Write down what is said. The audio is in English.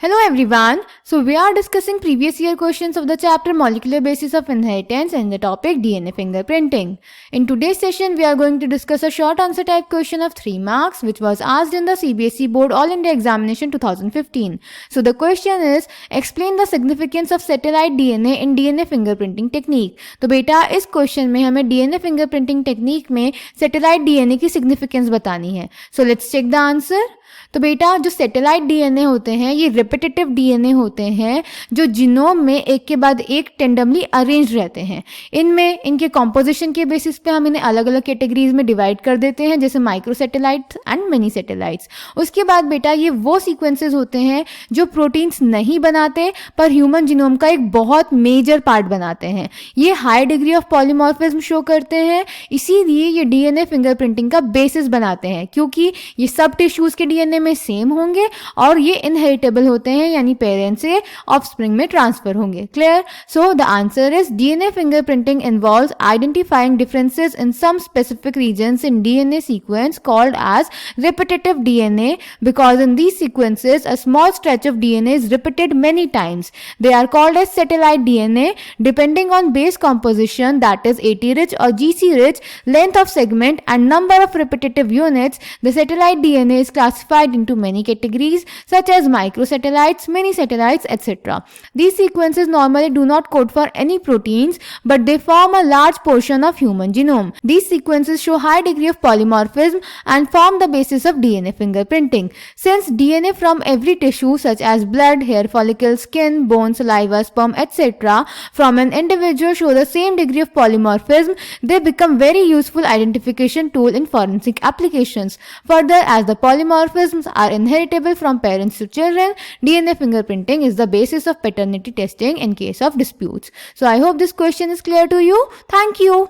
Hello everyone. So we are discussing previous year questions of the chapter Molecular Basis of Inheritance and the topic DNA fingerprinting. In today's session we are going to discuss a short answer type question of 3 marks which was asked in the CBSE Board All India Examination 2015. So the question is explain the significance of satellite DNA in DNA fingerprinting technique. तो बेटा इस question में हमें DNA fingerprinting technique में satellite DNA की significance बतानी है. So let's check the answer. तो बेटा जो सैटेलाइट डीएनए होते हैं ये रिपीटेटिव डीएनए होते हैं जो जीनोम में एक के बाद एक टेंडमली अरेंज रहते हैं. इनमें इनके कॉम्पोजिशन के बेसिस पे हम इन्हें अलग अलग कैटेगरीज में डिवाइड कर देते हैं जैसे micro satellites and mini satellites. उसके बाद बेटा ये वो सीक्वेंसेस होते हैं जो प्रोटीन्स नहीं बनाते पर ह्यूमन जीनोम का एक बहुत मेजर पार्ट बनाते हैं. ये high degree of polymorphism show करते हैं, इसीलिए ये डीएनए फिंगरप्रिंटिंग का बेसिस बनाते हैं क्योंकि ये सब टिश्यूज के डीएनए में सेम होंगे और ये इनहेरिटेबल होते हैं यानी पेरेंट्स से ऑफस्प्रिंग में ट्रांसफर होंगे. Clear? So the answer is DNA fingerprinting involves identifying differences in some specific regions in DNA sequence called as repetitive DNA because in these sequences a small stretch of DNA is repeated many times. They are called as satellite DNA depending on base composition, that is AT rich or GC rich, length of segment and number of repetitive units. The satellite DNA is classified into many categories such as microsatellites, mini satellites, etc. These sequences normally do not code for any proteins but they form a large portion of human genome. These sequences show high degree of polymorphism and form the basis of DNA fingerprinting. Since DNA from every tissue such as blood, hair follicles, skin, bone, saliva, sperm, etc. from an individual show the same degree of polymorphism, they become very useful identification tool in forensic applications. Further, as the polymorphisms are inheritable from parents to children, DNA fingerprinting is the basis of paternity testing in case of disputes. So I hope this question is clear to you. Thank you.